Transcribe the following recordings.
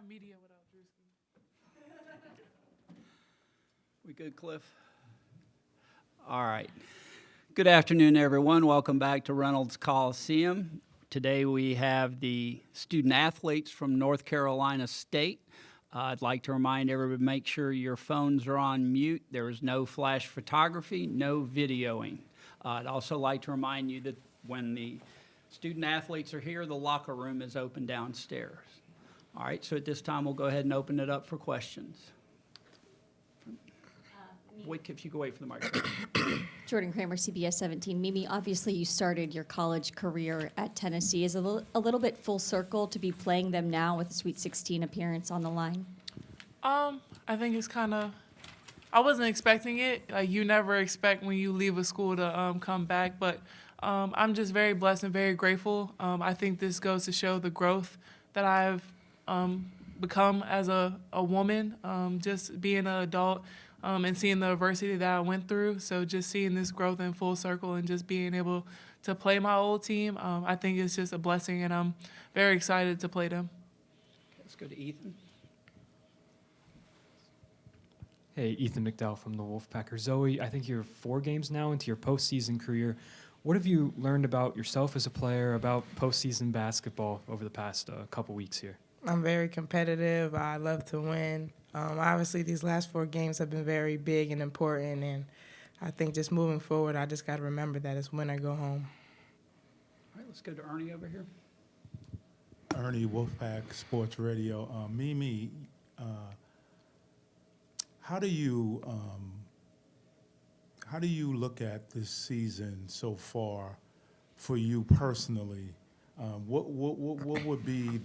have media without Drewski. We good, Cliff? All right. Good afternoon, everyone. Welcome back to Reynolds Coliseum. Today we have the student athletes from North Carolina State. I'd like to remind everybody, make sure your phones are on mute. There is no flash photography, no videoing. I'd also like to remind you that when the student athletes are here, the locker room is open downstairs. All right, so at this time, we'll go ahead and open it up for questions. Wait, if you go wait for the microphone. Jordan Kramer, CBS 17. Mimi, obviously you started your college career at Tennessee. Is it a little bit full circle to be playing them now with a Sweet 16 appearance on the line? I think it's kind of, I wasn't expecting it. Like, you never expect when you leave a school to come back, but I'm just very blessed and very grateful. I think this goes to show the growth that I've become as a woman, just being an adult. And seeing the adversity that I went through. So just seeing this growth in full circle and just being able to play my old team, I think it's just a blessing, and I'm very excited to play them. Let's go to Ethan. Hey, Ethan McDowell from the Wolfpacker. Zoe, I think you're 4 games now into your postseason career. What have you learned about yourself as a player, about postseason basketball over the past couple weeks here? I'm very competitive. I love to win. Obviously, these last 4 games have been very big and important, and I think just moving forward, I just got to remember that it's win or go home. All right, let's go to Ernie over here. Ernie, Wolfpack Sports Radio. Mimi, how do you look at this season so far for you personally? What would be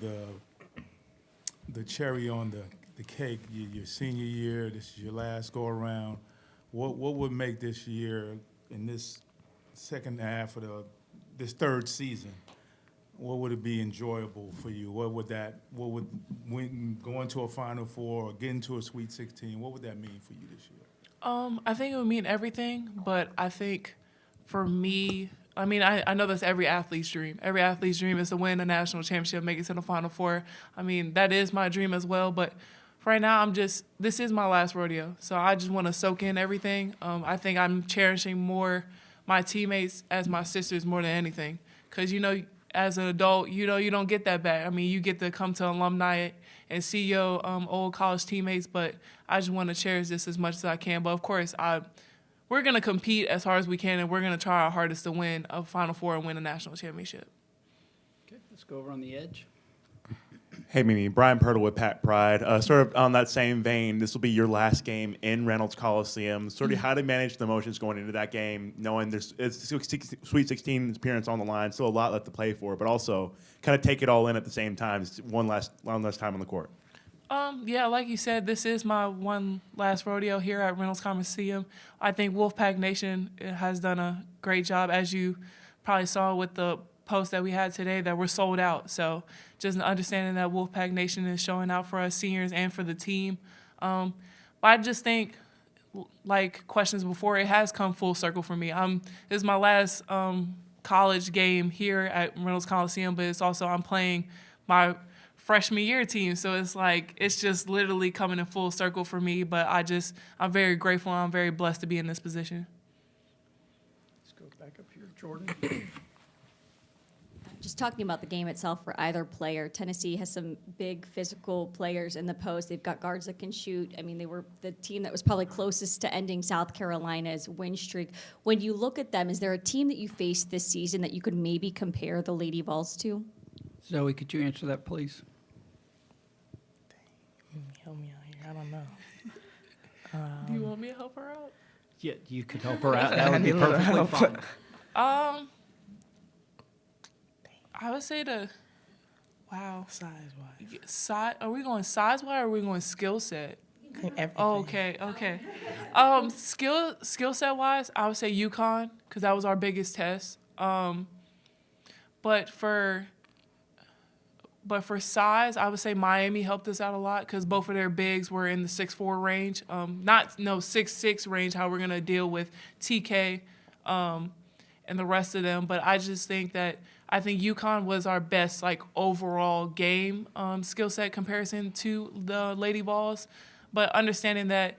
the cherry on the cake? Your senior year, this is your last go around. What would make this year in this second half of this third season? What would it be enjoyable for you? What would going to a Final Four or getting to a Sweet 16? What would that mean for you this year? I think it would mean everything, but I think for me, I mean, I know that's every athlete's dream. Every athlete's dream is to win a national championship, make it to the Final Four. I mean, that is my dream as well, but right now, this is my last rodeo, so I just want to soak in everything. I think I'm cherishing more my teammates as my sisters more than anything, because, as an adult, you don't get that back. I mean, you get to come to alumni and see your old college teammates, but I just want to cherish this as much as I can. But, of course, we're going to compete as hard as we can, and we're going to try our hardest to win a Final Four and win a national championship. Okay, let's go over on the edge. Hey, Mimi. Brian Pirtle with Pat Pride. Sort of on that same vein, this will be your last game in Reynolds Coliseum. Sort of how to manage the emotions going into that game, knowing it's Sweet 16 appearance on the line, still a lot left to play for, but also kind of take it all in at the same time. It's one last time on the court. Yeah, like you said, this is my one last rodeo here at Reynolds Coliseum. I think Wolfpack Nation has done a great job, as you probably saw with the post that we had today, that we're sold out. So just understanding that Wolfpack Nation is showing out for us seniors and for the team. But I just think, like questions before, it has come full circle for me. This is my last college game here at Reynolds Coliseum, but it's also I'm playing my freshman year team. So it's just literally coming in full circle for me. But I'm very grateful and I'm very blessed to be in this position. Let's go back up here, Jordan. Just talking about the game itself for either player, Tennessee has some big physical players in the post. They've got guards that can shoot. I mean, they were the team that was probably closest to ending South Carolina's win streak. When you look at them, is there a team that you faced this season that you could maybe compare the Lady Vols to? Zoe, could you answer that, please? Help me out here. I don't know. Do you want me to help her out? Yeah, you could help her out. That would be perfectly fine. I would say Size-wise. Are we going size-wise or are we going skill set? Everything. Oh, okay. Skill set-wise, I would say UConn, because that was our biggest test. But for size, I would say Miami helped us out a lot, because both of their bigs were in the 6'4" range. 6'6" range, how we're going to deal with TK and the rest of them. But I just think that I think UConn was our best like overall game skill set comparison to the Lady Vols, but understanding that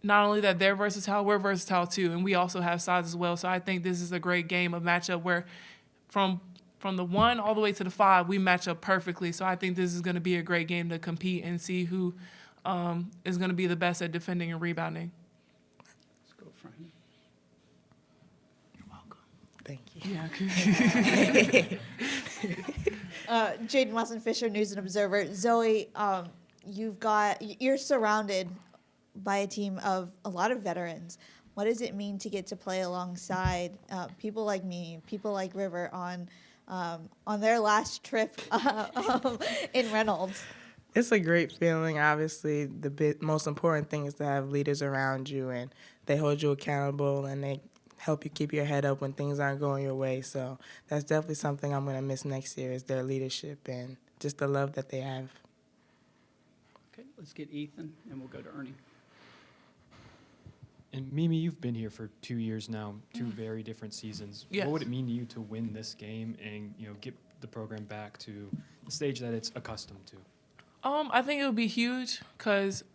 not only that they're versatile, we're versatile too, and we also have size as well. So I think this is a great game of matchup where from the 1 all the way to the 5, we match up perfectly. So I think this is going to be a great game to compete and see who is going to be the best at defending and rebounding. Let's go, Frank. You're welcome. Thank you. Yeah. Jaden Watson Fisher, News and Observer. Zoe, you're surrounded by a team of a lot of veterans. What does it mean to get to play alongside people like me, people like River on their last trip in Reynolds? It's a great feeling. Obviously, the most important thing is to have leaders around you, and they hold you accountable, and they help you keep your head up when things aren't going your way. So that's definitely something I'm going to miss next year is their leadership and just the love that they have. Okay, let's get Ethan, and we'll go to Ernie. And Mimi, you've been here for 2 years now, 2 very different seasons. Yes. What would it mean to you to win this game and get the program back to the stage that it's accustomed to? I think it would be huge because,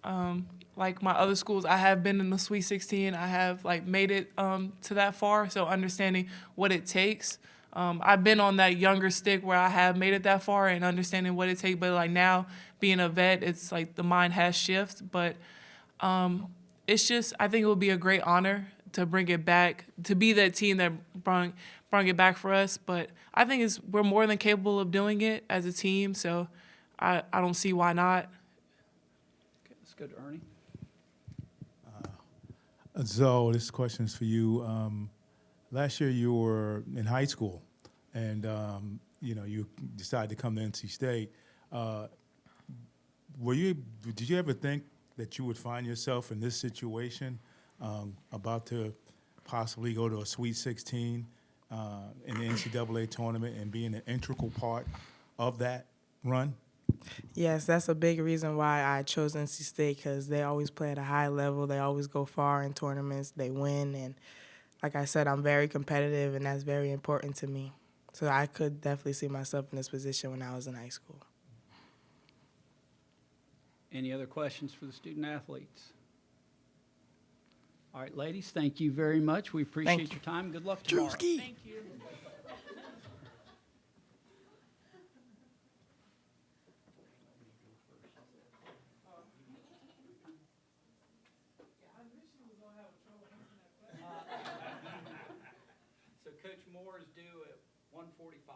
like my other schools, I have been in the Sweet 16. I have like made it to that far. So understanding what it takes, I've been on that younger stick where I have made it that far and understanding what it takes. But like now, being a vet, it's like the mind has shifted. But it's just I think it would be a great honor to bring it back, to be that team that brought it back for us. But I think we're more than capable of doing it as a team. So. I don't see why not. Okay, let's go to Ernie. Zoe, this question is for you. Last year you were in high school, and you decided to come to NC State. Did you ever think that you would find yourself in this situation, about to possibly go to a Sweet 16 in the NCAA tournament and being an integral part of that run? Yes, that's a big reason why I chose NC State because they always play at a high level. They always go far in tournaments. They win. And like I said, I'm very competitive, and that's very important to me. So I could definitely see myself in this position when I was in high school. Any other questions for the student athletes? All right, ladies, thank you very much. We appreciate your time. Good luck tomorrow. Thank you. So Coach Moore is due at 1:45.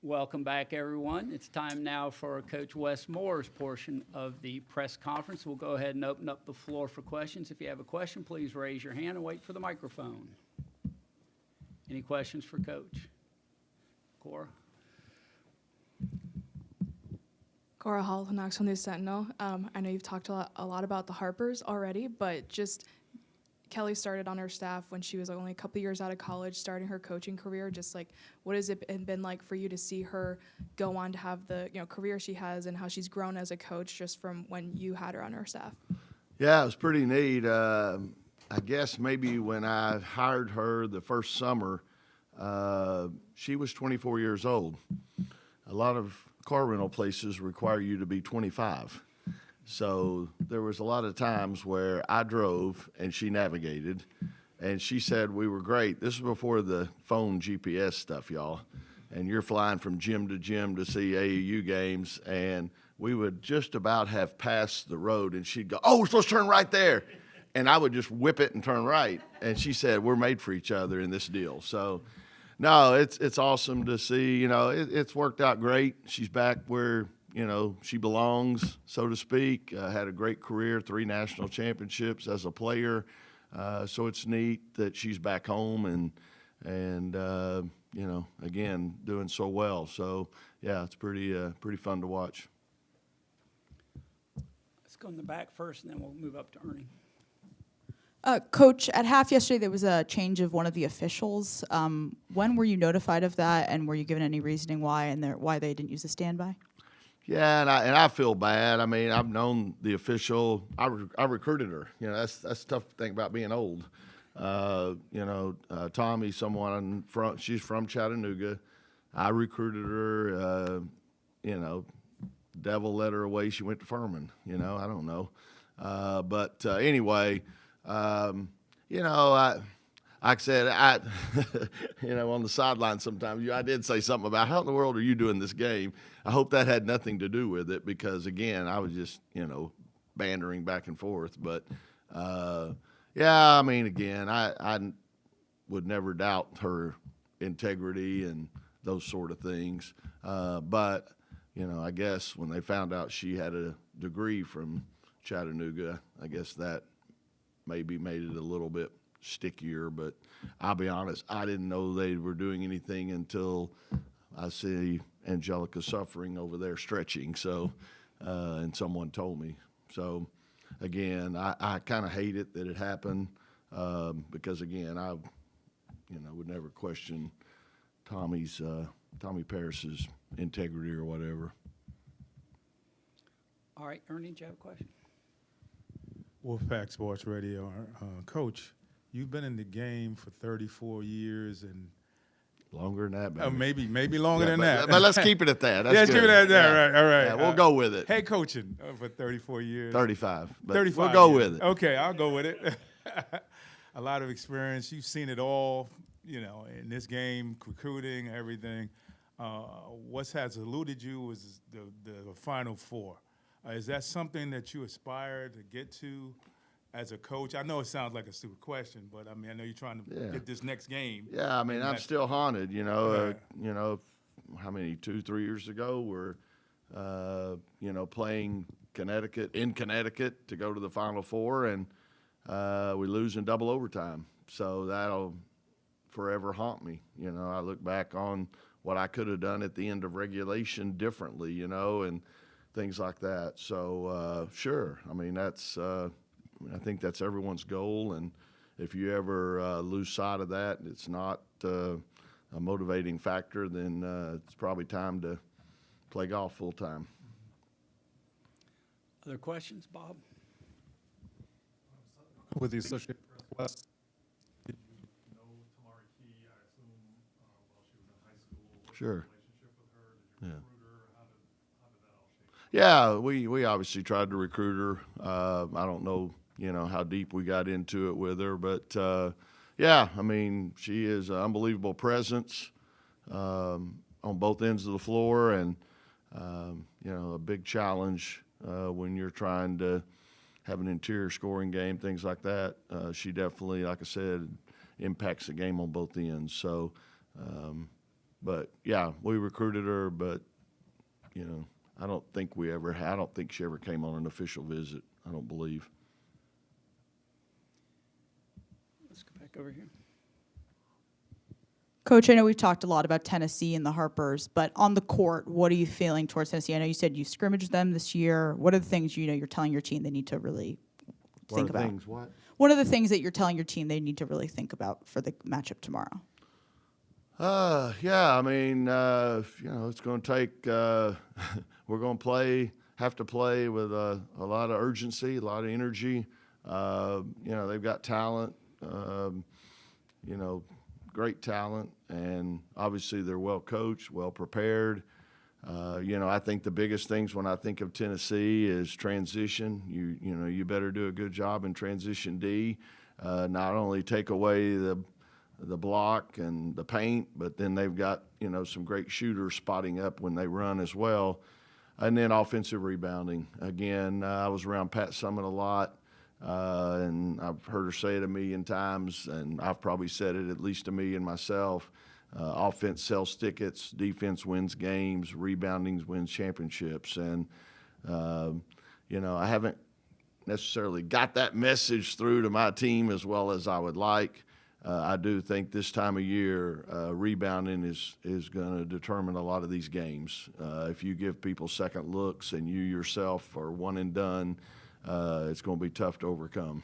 Welcome back, everyone. It's time now for Coach Wes Moore's portion of the press conference. We'll go ahead and open up the floor for questions. If you have a question, please raise your hand and wait for the microphone. Any questions for Coach? Cora? Cora Hall, Knoxville News Sentinel. I know you've talked a lot about the Harpers already, but just Kelly started on her staff when she was only a couple years out of college, starting her coaching career. Just like, what has it been like for you to see her go on to have the career she has, and how she's grown as a coach just from when you had her on her staff? Yeah, it was pretty neat. I guess maybe when I hired her the first summer, she was 24 years old. A lot of car rental places require you to be 25. So there was a lot of times where I drove and she navigated, and she said we were great. This was before the phone GPS stuff, y'all. And you're flying from gym to gym to see AAU games, and we would just about have passed the road, and she'd go, "Oh, we're supposed to turn right there." And I would just whip it and turn right. And she said, we're made for each other in this deal. So, no, it's awesome to see. It's worked out great. She's back where, she belongs, so to speak. Had a great career, 3 national championships as a player. So it's neat that she's back home and again, doing so well. So, yeah, it's pretty fun to watch. Let's go in the back first, and then we'll move up to Ernie. Coach, at half yesterday, there was a change of one of the officials. When were you notified of that, and were you given any reasoning why why they didn't use the standby? Yeah, and I feel bad. I mean, I've known the official. I recruited her. That's the tough thing about being old. Tommy, she's from Chattanooga. I recruited her. Devil led her away. She went to Furman. I don't know. But anyway. Like I said, on the sideline sometimes, I did say something about how in the world are you doing this game? I hope that had nothing to do with it because, again, I was just, bantering back and forth. But, again, I would never doubt her integrity and those sort of things. But, I guess when they found out she had a degree from Chattanooga, I guess that maybe made it a little bit stickier, but I'll be honest, I didn't know they were doing anything until I see Angelica suffering over there stretching. So, and someone told me. So, again, I kind of hate it that it happened because, again, I, would never question Tommy Paris's integrity or whatever. All right, Ernie, do you have a question? Wolfpack Sports Radio. Coach, you've been in the game for 34 years and longer than that, baby. Maybe longer than that. But let's keep it at that. That's let's good. keep it at that. Yeah. Right, all right. Yeah, we'll go with it. Head coaching for 34 years. 35. But 35. we'll go years. with it. Okay, I'll go with it. A lot of experience. You've seen it all, in this game, recruiting, everything. What has eluded you was the Final Four. Is that something that you aspire to get to as a coach? I know it sounds like a stupid question, but I know you're trying to get this next game. Yeah, I'm still haunted. How many 2-3 years ago we're playing in Connecticut to go to the Final Four, and we lose in double overtime. So that'll forever haunt me. I look back on what I could have done at the end of regulation differently, and things like that. So, sure. That's I think that's everyone's goal. And if you ever lose sight of that, it's not a motivating factor, then it's probably time to play golf full time. Other questions, Bob? With the Associated Press West, did you know Tamari Key, I assume, while she was in high school? What's Sure. your relationship with her? Did you recruit her? How did that all shape? Yeah, we obviously tried to recruit her. I don't know, how deep we got into it with her, but she is an unbelievable presence on both ends of the floor, and a big challenge when you're trying to have an interior scoring game, things like that. She definitely, like I said, impacts the game on both ends. So, But yeah, we recruited her, but you know, I don't think she ever came on an official visit. I don't believe. Let's go back over here. Coach, I know we've talked a lot about Tennessee and the Harpers, but on the court, what are you feeling towards Tennessee? I know you said you scrimmaged them this year. What are the things you're telling your team they need to really think about? What are the things that you're telling your team they need to really think about for the matchup tomorrow? Yeah, I mean, it's going to take. We're going to have to play with a lot of urgency, a lot of energy. They've got talent. Great talent, and obviously they're well coached, well prepared. I think the biggest things when I think of Tennessee is transition. You better do a good job in transition D. Not only take away the block and the paint, but then they've got some great shooters spotting up when they run as well. And then offensive rebounding. Again, I was around Pat Summitt a lot. And I've heard her say it a million times, and I've probably said it at least a million myself. Offense sells tickets, defense wins games, rebounding wins championships. And, I haven't necessarily got that message through to my team as well as I would like. I do think this time of year, rebounding is going to determine a lot of these games. If you give people second looks and you yourself are one and done, it's going to be tough to overcome.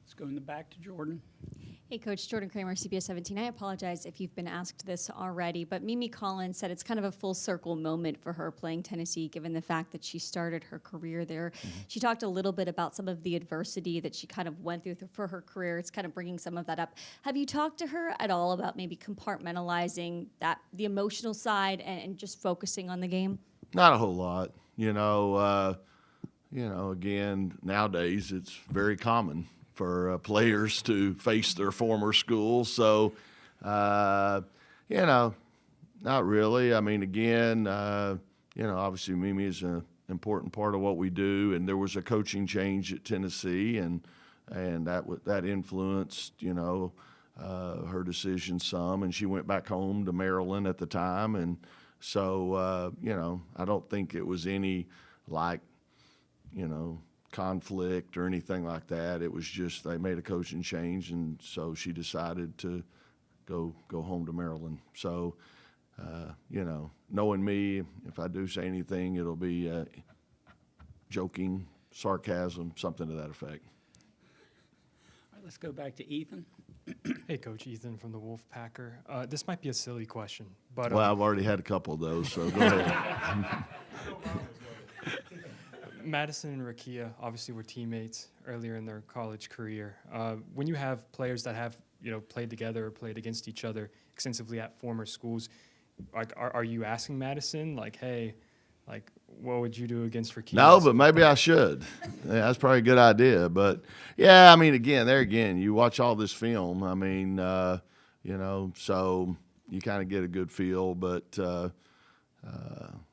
Let's go in the back to Jordan. Hey, Coach. Jordan Kramer, CBS 17. I apologize if you've been asked this already, but Mimi Collins said it's kind of a full circle moment for her playing Tennessee, given the fact that she started her career there. Mm-hmm. She talked a little bit about some of the adversity that she kind of went through for her career. It's kind of bringing some of that up. Have you talked to her at all about maybe compartmentalizing the emotional side and just focusing on the game? Not a whole lot. Again, nowadays it's very common for players to face their former school. So, not really. I mean, again, obviously Mimi is an important part of what we do, and there was a coaching change at Tennessee, and that influenced, her decision some, and she went back home to Maryland at the time. And so, I don't think it was any conflict or anything like that. It was just they made a coaching change, and so she decided to go home to Maryland. So, knowing me, if I do say anything, it'll be joking, sarcasm, something to that effect. All right, let's go back to Ethan. Hey, Coach, Ethan from the Wolfpacker. This might be a silly question, but well, I've already had a couple of those, so go ahead. Madison and Rakia obviously were teammates earlier in their college career. When you have players that have played together or played against each other extensively at former schools, are you asking Madison hey, what would you do against Rakia? No, but maybe I should. Yeah, that's probably a good idea. But yeah, I mean, again, you watch all this film. I mean, so you kind of get a good feel, but.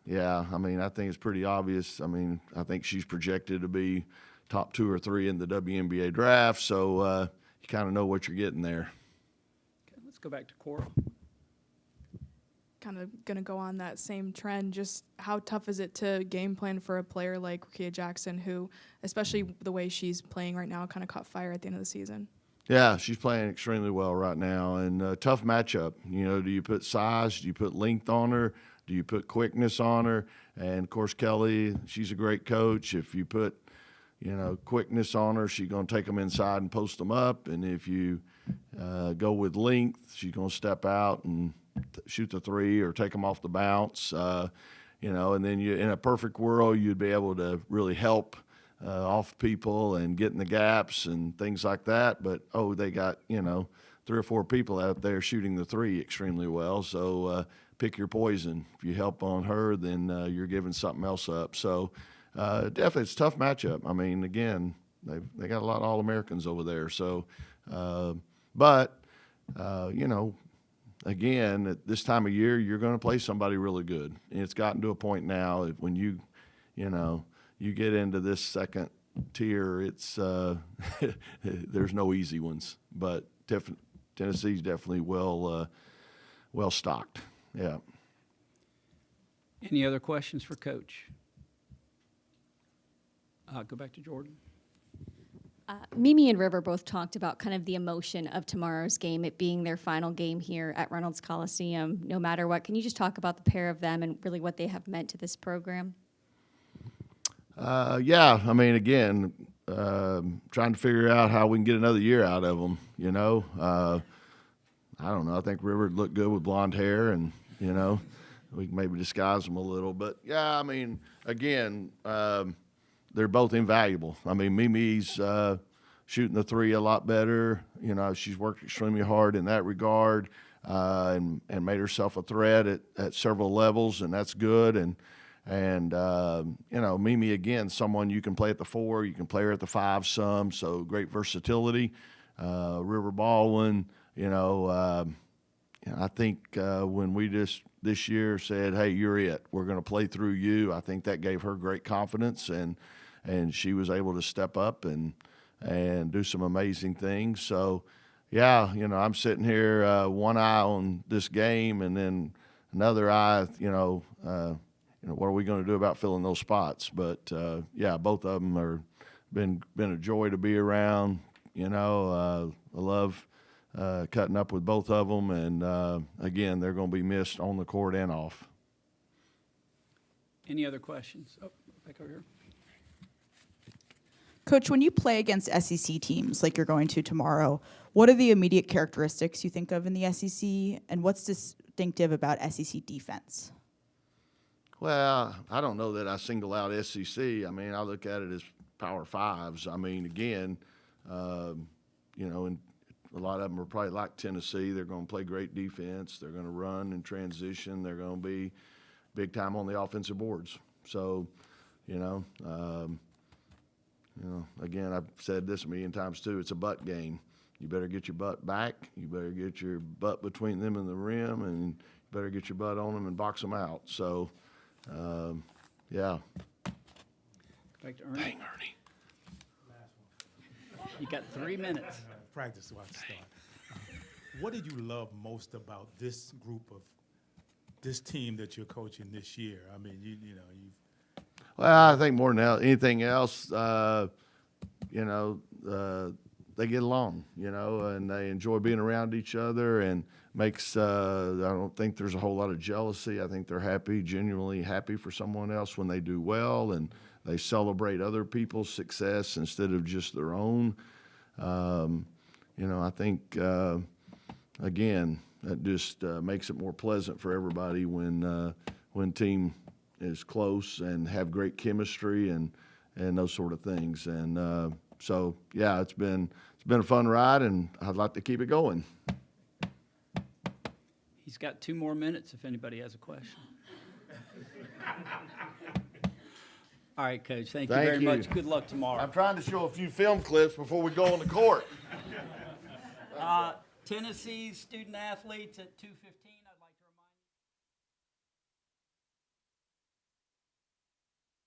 Yeah, I mean, I think it's pretty obvious. I mean, I think she's projected to be top 2 or 3 in the WNBA draft, so you kind of know what you're getting there. Okay, let's go back to Cora. Kind of going to go on that same trend. Just how tough is it to game plan for a player like Rakia Jackson, who, especially the way she's playing right now, kind of caught fire at the end of the season? Yeah, she's playing extremely well right now, and tough matchup. Do you put size? Do you put length on her? Do you put quickness on her? And, of course, Kelly, she's a great coach. If you put, quickness on her, she's going to take them inside and post them up. And if you go with length, she's going to step out and shoot the three or take them off the bounce. And then in a perfect world, you'd be able to really help off people and get in the gaps and things like that. But, they got, 3 or 4 people out there shooting the three extremely well. So, pick your poison. If you help on her, then you're giving something else up. So definitely it's a tough matchup. I mean, again, they got a lot of All-Americans over there. So, again, at this time of year, you're going to play somebody really good. And it's gotten to a point now that when you get into this second tier, it's there's no easy ones. But Tennessee's definitely well well stocked. Yeah. Any other questions for Coach? Go back to Jordan. Mimi and River both talked about kind of the emotion of tomorrow's game, it being their final game here at Reynolds Coliseum, no matter what. Can you just talk about the pair of them and really what they have meant to this program? Yeah, I mean, again, trying to figure out how we can get another year out of them, you know. I don't know. I think River looked good with blonde hair, and, you know, we can maybe disguise them a little. But, yeah, I mean, again, they're both invaluable. I mean, Mimi's shooting the three a lot better. You know, she's worked extremely hard in that regard and made herself a threat at several levels, and that's good. And you know, Mimi, again, someone you can play at the 4, you can play her at the 5 some, so great versatility. River Baldwin, you know, I think when we just this year said, hey, you're it, we're going to play through you, I think that gave her great confidence, and she was able to step up and do some amazing things. So, yeah, you know, I'm sitting here, one eye on this game and then another eye, you know, what are we going to do about filling those spots? But, yeah, both of them are been a joy to be around. You know, I love cutting up with both of them. And, again, they're going to be missed on the court and off. Any other questions? Oh, back over here. Coach, when you play against SEC teams like you're going to tomorrow, what are the immediate characteristics you think of in the SEC, and what's distinctive about SEC defense? Well, I don't know that I single out SEC. I mean, I look at it as Power Fives. I mean, again, you know, and a lot of them are probably like Tennessee. They're going to play great defense. They're going to run and transition. They're going to be big time on the offensive boards. So, you know, again, I've said this a million times too. It's a butt game. You better get your butt back. You better get your butt between them and the rim, and you better get your butt on them and box them out. So, yeah. Back to Ernie. Dang, Ernie. You got 3 minutes. Practice about to start. What did you love most about this group of this team that you're coaching this year? I mean, you know, you've. Well, I think more than anything else, you know, they get along, you know, and they enjoy being around each other, and makes, I don't think there's a whole lot of jealousy. I think they're happy, genuinely happy for someone else when they do well, and they celebrate other people's success instead of just their own. You know, I think, again, that just makes it more pleasant for everybody when team is close and have great chemistry and those sort of things. And so, yeah, it's been a fun ride, and I'd like to keep it going. He's got 2 more minutes if anybody has a question. All right, Coach. Thank you very much. Good luck tomorrow. I'm trying to show a few film clips before we go on the court. Tennessee student athletes at 2:15.